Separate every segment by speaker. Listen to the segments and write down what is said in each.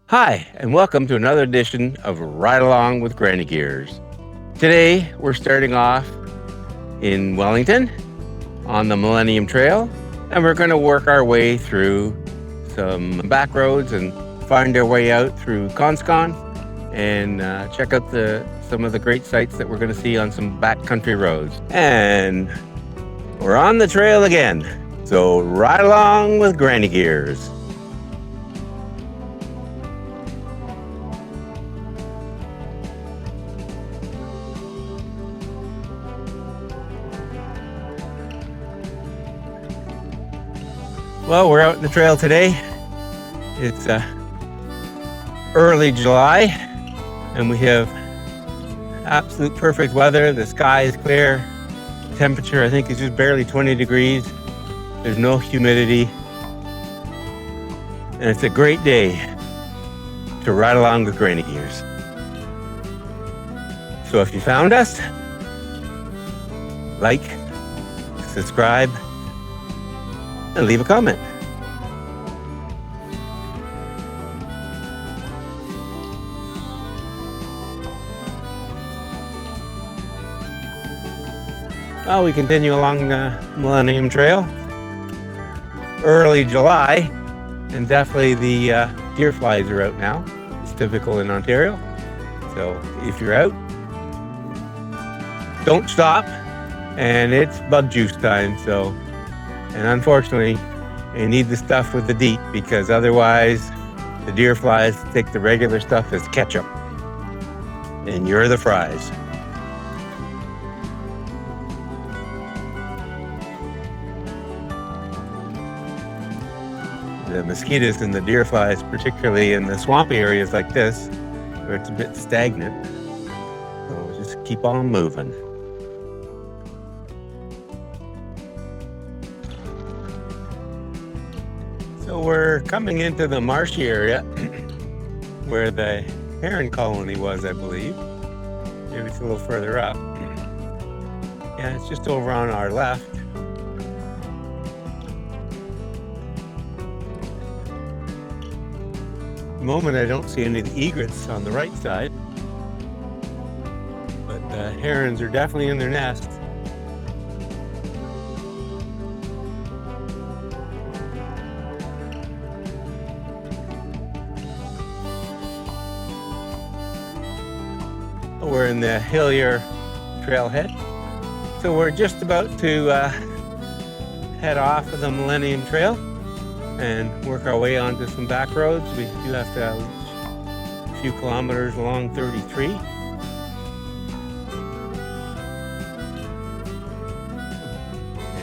Speaker 1: Hi, and welcome to another edition of Ride Along with Granny Gears. Today, we're starting off in Wellington on the Millennium Trail, and we're going to work our way through some back roads and find our way out through Consecon and check out some of the great sights that we're going to see on some backcountry roads. And we're on the trail again, so ride along with Granny Gears. Well, we're out in the trail today. It's early July, and we have absolute perfect weather. The sky is clear. Temperature, I think, is just barely 20 degrees. There's no humidity. And it's a great day to ride along with Granny Gears. So if you found us, like, subscribe, and leave a comment. Well, we continue along the Millennium Trail. Early July, and definitely the deer flies are out now. It's typical in Ontario. So if you're out, don't stop. And it's bug juice time, and unfortunately, you need the stuff with the DEET because otherwise the deer flies take the regular stuff as ketchup. And you're the fries. The mosquitoes and the deer flies, particularly in the swampy areas like this, where it's a bit stagnant. So just keep on moving. So we're coming into the marshy area where the heron colony was, I believe. Maybe it's a little further up. Yeah, it's just over on our left. At the moment, I don't see any of the egrets on the right side, but the herons are definitely in their nests. We're in the Hillier trailhead. So we're just about to head off of the Millennium Trail and work our way onto some back roads. We do have to a few kilometers along 33.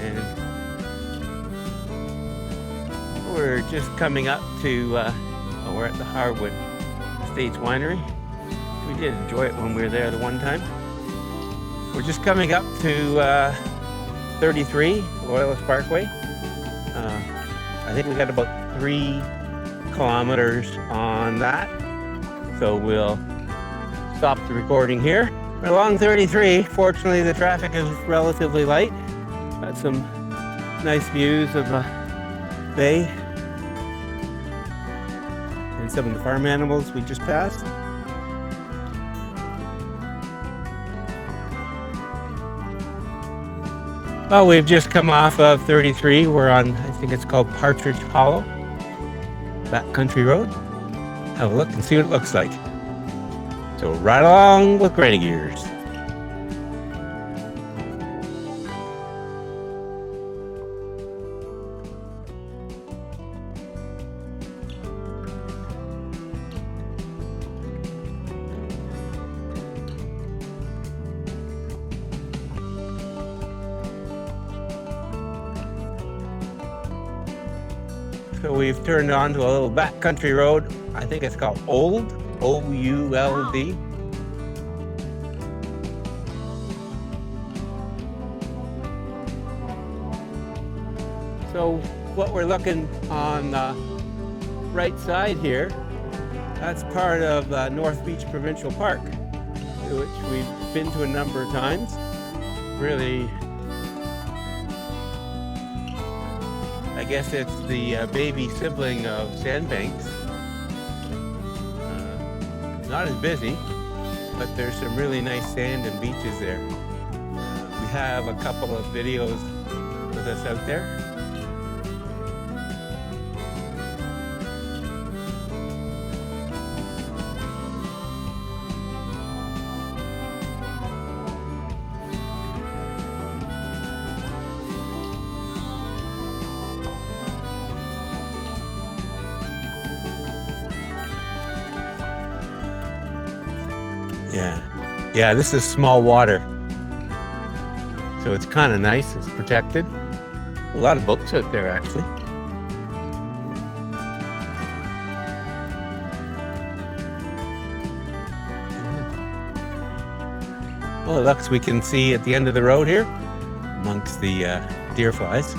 Speaker 1: And we're just coming up to, we're at the Harwood Estates Winery. We did enjoy it when we were there the one time. We're just coming up to 33, Loyalist Parkway. I think we got about 3 kilometers on that. So we'll stop the recording here. Along 33, fortunately the traffic is relatively light. Got some nice views of the bay and some of the farm animals we just passed. Well, we've just come off of 33. We're on, I think it's called Partridge Hollow, backcountry road. Have a look and see what it looks like. So ride along with Granny Gears. So we've turned onto a little backcountry road. I think it's called Ould, O-U-L-D. So what we're looking on the right side here, that's part of North Beach Provincial Park, which we've been to a number of times. Really, I guess it's the baby sibling of Sandbanks. not as busy, but there's some really nice sand and beaches there. We have a couple of videos with us out there. Yeah, this is small water, so it's kind of nice. It's protected. A lot of boats out there, actually. Well, it looks we can see at the end of the road here, amongst the deer flies.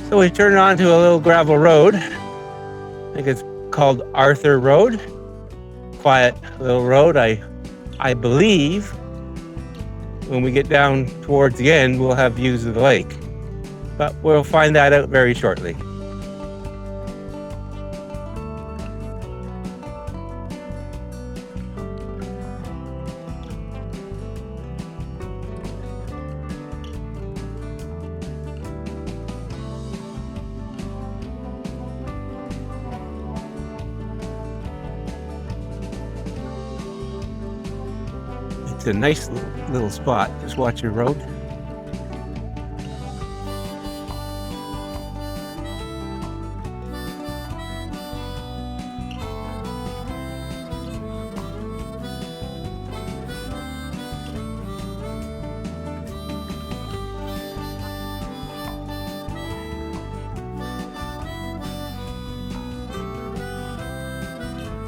Speaker 1: So we turn onto a little gravel road. I think it's called Arthur Road. Quiet little road. I believe when we get down towards the end, we'll have views of the lake. But we'll find that out very shortly. It's a nice little spot. Just watch your road.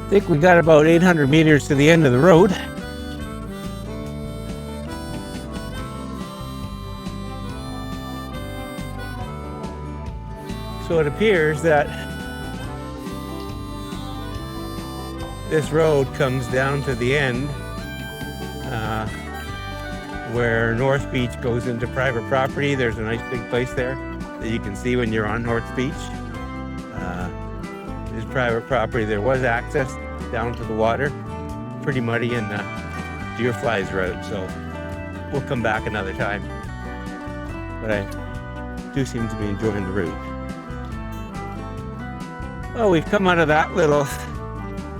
Speaker 1: I think we got about 800 meters to the end of the road. So it appears that this road comes down to the end where North Beach goes into private property. There's a nice big place there that you can see when you're on North Beach. This private property, there was access down to the water. Pretty muddy and deer flies are out, so we'll come back another time. But I do seem to be enjoying the route. Well, we've come out of that little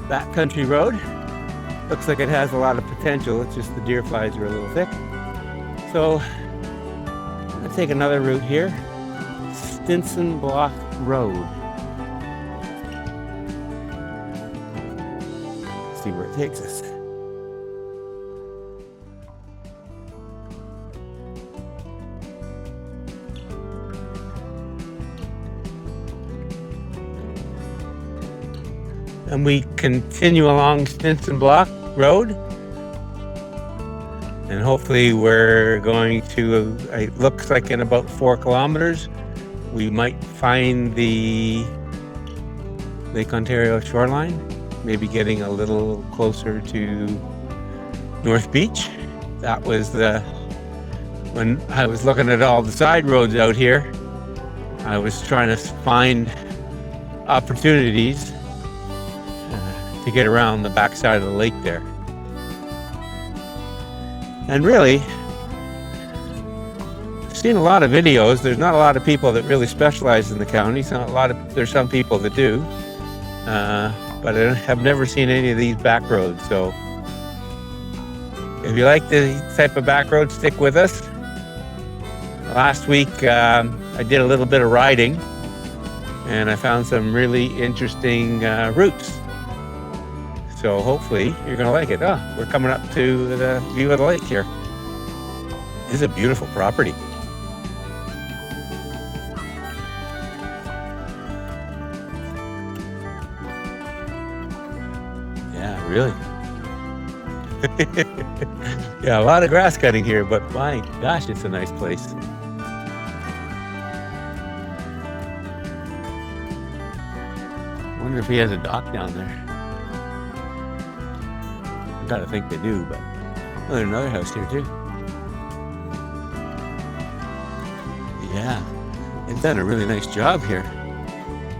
Speaker 1: backcountry road. Looks like it has a lot of potential. It's just the deer flies are a little thick. So I'm going to take another route here. Stinson Block Road. Let's see where it takes us. And we continue along Stinson Block Road. And hopefully we're going to, it looks like in about 4 kilometers, we might find the Lake Ontario shoreline, maybe getting a little closer to North Beach. That was when I was looking at all the side roads out here, I was trying to find opportunities to get around the backside of the lake there. And really, I've seen a lot of videos. There's not a lot of people that really specialize in the county. There's some people that do, but I have never seen any of these back roads. So if you like the type of back road, stick with us. Last week, I did a little bit of riding and I found some really interesting routes. So hopefully you're going to like it. Oh, we're coming up to the view of the lake here. This is a beautiful property. Yeah, really. Yeah, a lot of grass cutting here, but my gosh, it's a nice place. I wonder if he has a dock down there. gotta think they do, but well, there's another house here too. Yeah, they've done a really nice job here.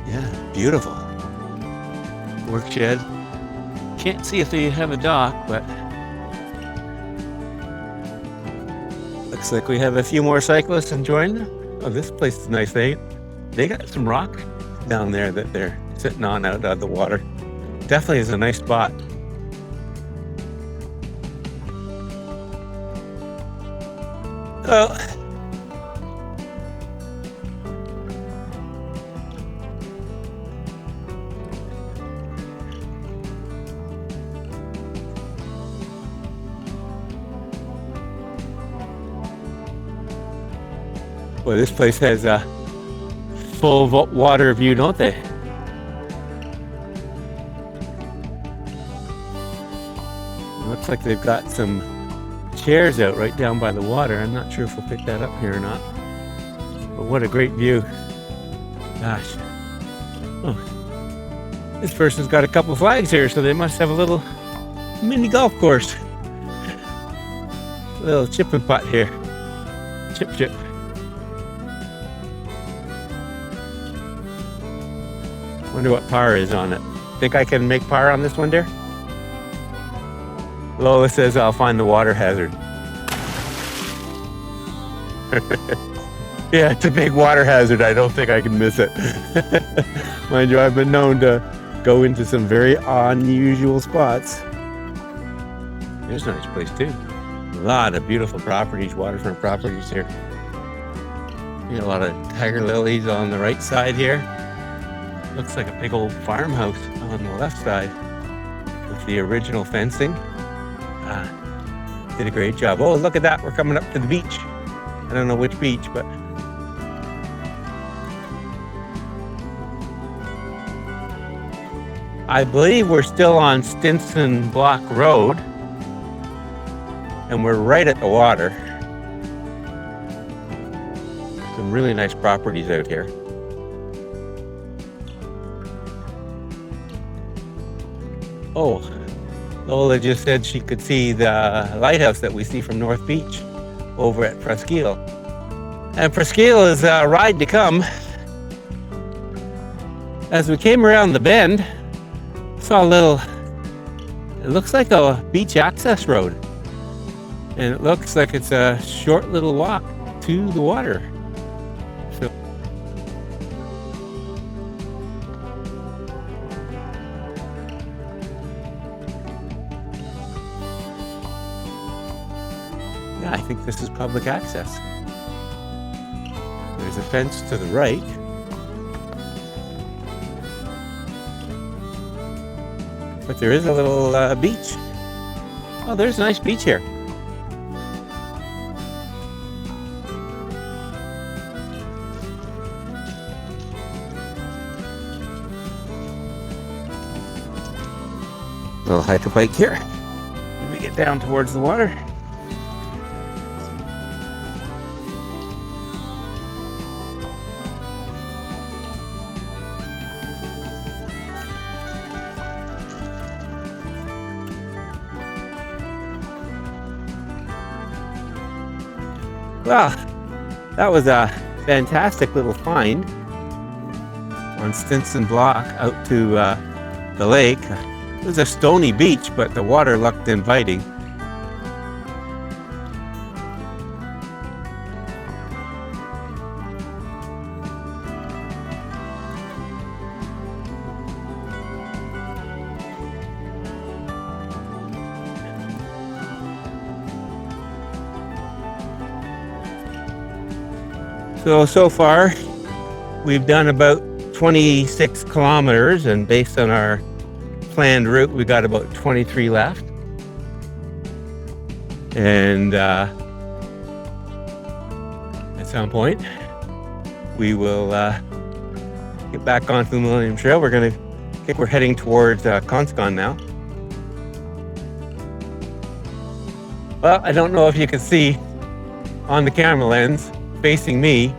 Speaker 1: Yeah, beautiful. Work shed. Can't see if they have a dock, but looks like we have a few more cyclists enjoying. Oh, this place is nice. They got some rock down there that they're sitting on out of the water. Definitely is a nice spot. Oh. Well, this place has a full water view, don't they? It looks like they've got some chairs out right down by the water. I'm not sure if we'll pick that up here or not. But what a great view. Gosh. Oh, this person's got a couple of flags here, so they must have a little mini golf course. A little chip and putt here. Chip. Wonder what par is on it. Think I can make par on this one, dear? Lola says I'll find the water hazard. Yeah, it's a big water hazard. I don't think I can miss it. Mind you, I've been known to go into some very unusual spots. There's a nice place too. A lot of beautiful properties, waterfront properties here. You got a lot of tiger lilies on the right side here. Looks like a big old farmhouse on the left side with the original fencing. Did a great job. Oh, look at that. We're coming up to the beach. I don't know which beach, but I believe we're still on Stinson Block Road, and we're right at the water. Some really nice properties out here. Oh, Lola just said she could see the lighthouse that we see from North Beach over at Presqu'île. And Presqu'île is a ride to come. As we came around the bend, saw a little, it looks like a beach access road. And it looks like it's a short little walk to the water. Yeah, I think this is public access. There's a fence to the right. But there is a little beach. Oh, there's a nice beach here. Little hike a bike here. Let me get down towards the water. Well, that was a fantastic little find on Stinson Block out to the lake. It was a stony beach, but the water looked inviting. So far, we've done about 26 kilometers, and based on our planned route, we got about 23 left. And at some point, we will get back onto the Millennium Trail. I think we're heading towards Consecon now. Well, I don't know if you can see on the camera lens facing me,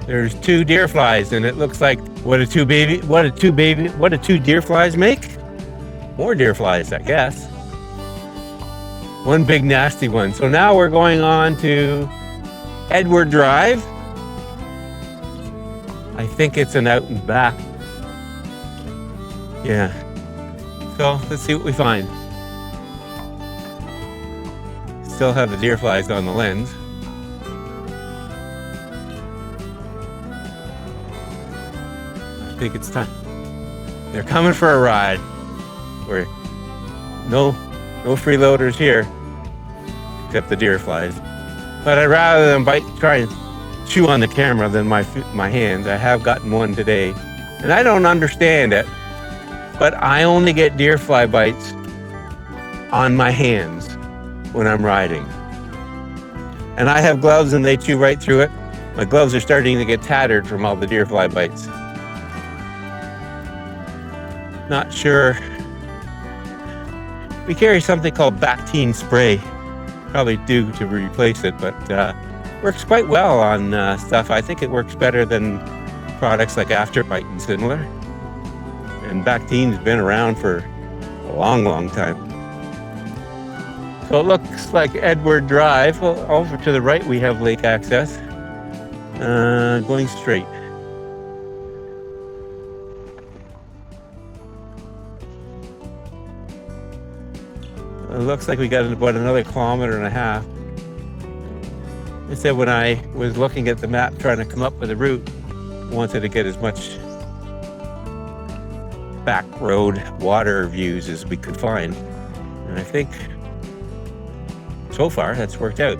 Speaker 1: there's two deer flies, and it looks like what do two deer flies make? More deer flies, I guess. one big nasty one. So now we're going on to Edward Drive. I think it's an out and back. Yeah. So let's see what we find. Still have the deer flies on the lens. I think it's time. They're coming for a ride. We're no freeloaders here, except the deer flies. But I'd rather them try and chew on the camera than my hands. I have gotten one today, and I don't understand it, but I only get deer fly bites on my hands when I'm riding. And I have gloves and they chew right through it. My gloves are starting to get tattered from all the deer fly bites. Not sure. We carry something called Bactine spray. Probably due to replace it, but works quite well on stuff. I think it works better than products like Afterbite and similar. And Bactine's been around for a long time. So it looks like Edward Drive. Well, over to the right we have lake access. Going straight. It looks like we got about another 1.5 kilometers. I said when I was looking at the map trying to come up with a route, I wanted to get as much back road water views as we could find. And I think so far that's worked out.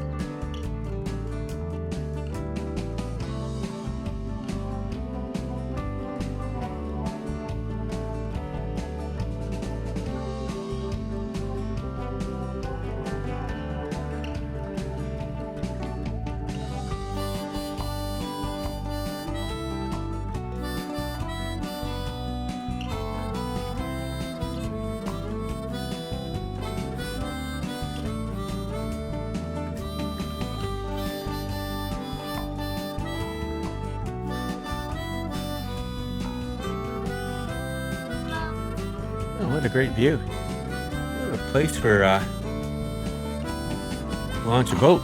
Speaker 1: Oh, what a great view. What a place for launch a boat.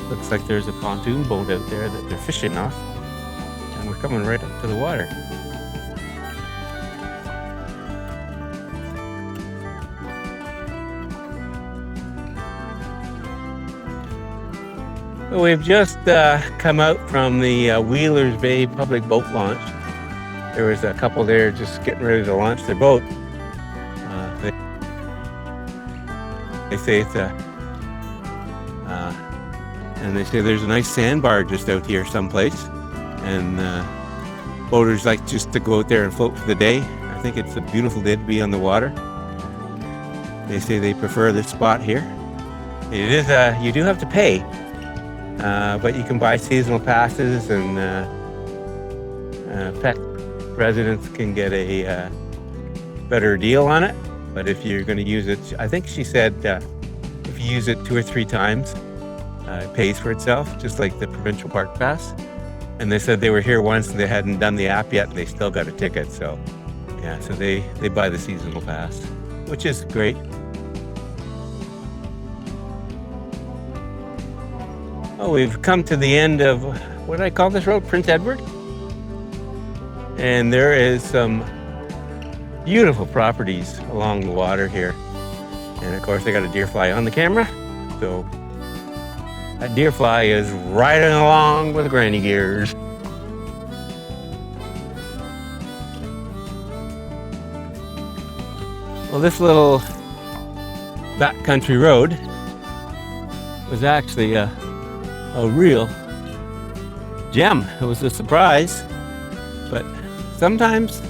Speaker 1: Looks like there's a pontoon boat out there that they're fishing off. And we're coming right up to the water. Well, we've just come out from the Wheelers Bay public boat launch. There was a couple there just getting ready to launch their boat. They say it's and they say there's a nice sandbar just out here someplace, and boaters like just to go out there and float for the day. I think it's a beautiful day to be on the water. They say they prefer this spot here. It is you do have to pay, but you can buy seasonal passes, and pet residents can get a better deal on it. But if you're going to use it, I think she said if you use it 2 or 3 times, it pays for itself, just like the provincial park pass. And they said they were here once and they hadn't done the app yet and they still got a ticket. So yeah, so they buy the seasonal pass, which is great. Oh, we've come to the end of, what did I call this road? Prince Edward? And there is some beautiful properties along the water here. And of course I got a deer fly on the camera. So that deer fly is riding along with granny gears. Well, this little backcountry road was actually a real gem. It was a surprise, but sometimes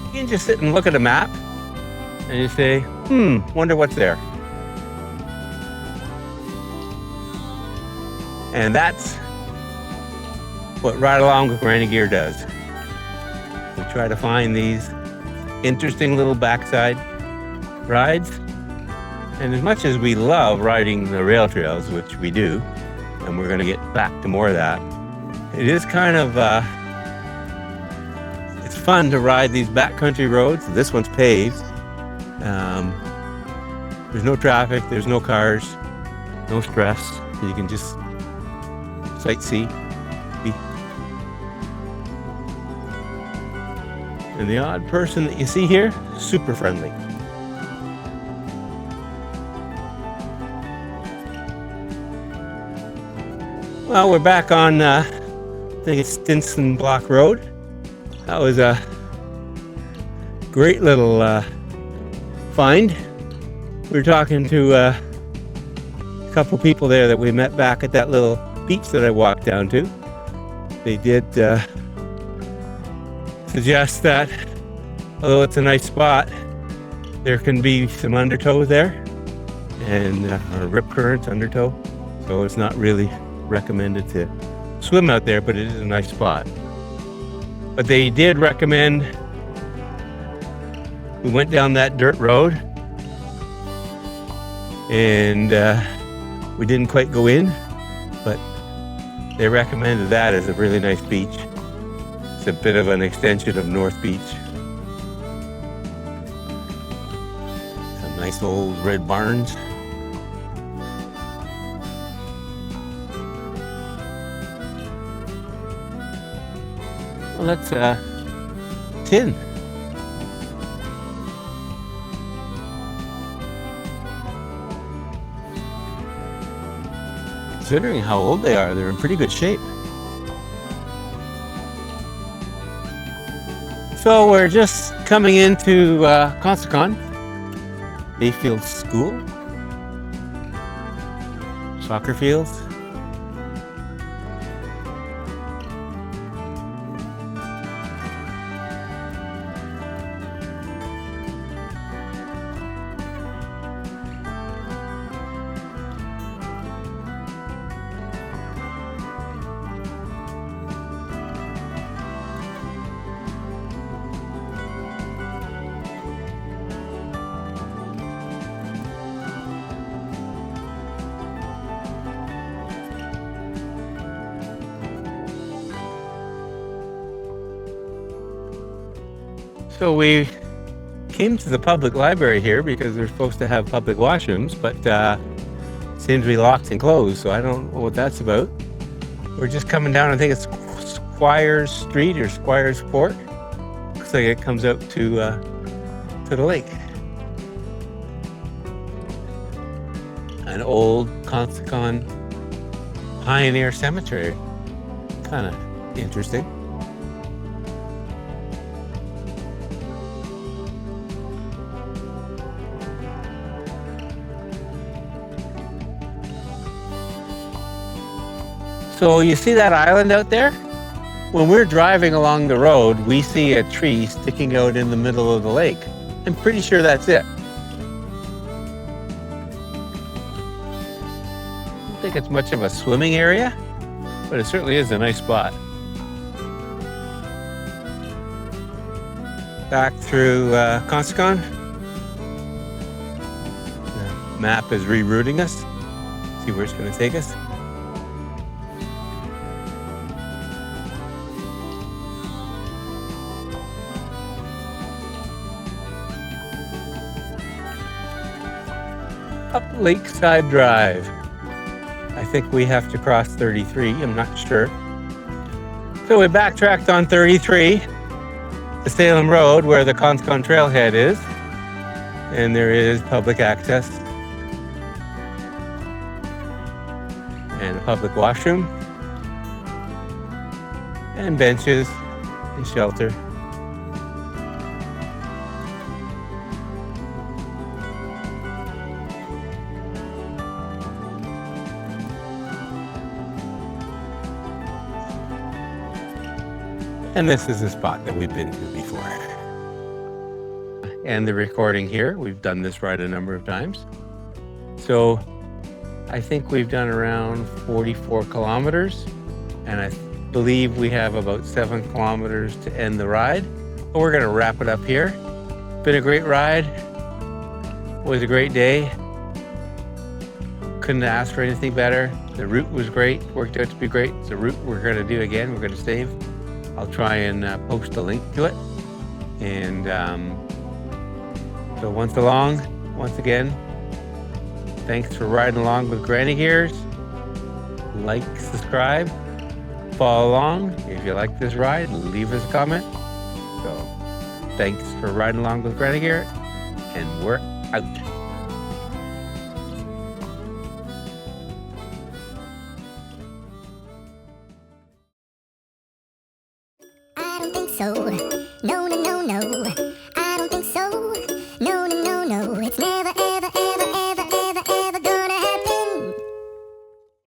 Speaker 1: you can just sit and look at a map and you say, wonder what's there. And that's what Ride Along with Granny Gear does. We try to find these interesting little backside rides. And as much as we love riding the rail trails, which we do, and we're going to get back to more of that, it is kind of fun to ride these backcountry roads. This one's paved. There's no traffic, there's no cars, no stress. You can just sightsee. And the odd person that you see here, super friendly. Well, we're back on, I think it's Stinson Block Road. That was a great little find. We were talking to a couple people there that we met back at that little beach that I walked down to. They did suggest that, although it's a nice spot, there can be some undertow there, and or rip currents, undertow. So it's not really recommended to swim out there, but it is a nice spot. But they did recommend we went down that dirt road, and we didn't quite go in, but they recommended that as a really nice beach. It's a bit of an extension of North Beach. Some nice old red barns. Well, that's tin. Considering how old they are, they're in pretty good shape. So we're just coming into Consecon, Mayfield School, soccer fields. So we came to the public library here because they're supposed to have public washrooms, but seems to be locked and closed, so I don't know what that's about. We're just coming down, I think it's Squires Street or Squires Port. Looks like it comes out to the lake. An old Consecon Pioneer Cemetery. Kind of interesting. So you see that island out there? When we're driving along the road, we see a tree sticking out in the middle of the lake. I'm pretty sure that's it. I don't think it's much of a swimming area, but it certainly is a nice spot. Back through Consecon. The map is rerouting us. See where it's going to take us. Up Lakeside Drive. I think we have to cross 33, I'm not sure. So we backtracked on 33 to Salem Road where the Consecon trailhead is. And there is public access. And a public washroom. And benches and shelter. And this is a spot that we've been to before. And the recording here, we've done this ride a number of times. So I think we've done around 44 kilometers. And I believe we have about 7 kilometers to end the ride. But we're gonna wrap it up here. Been a great ride. Was a great day. Couldn't ask for anything better. The route was great, worked out to be great. It's a route we're gonna do again, we're gonna save. I'll try and post a link to it. And so once again, thanks for riding along with Granny Gears. Like, subscribe, follow along. If you like this ride, leave us a comment. So thanks for riding along with Granny Gears, and we're out.
Speaker 2: I don't think so. No, no, no, no.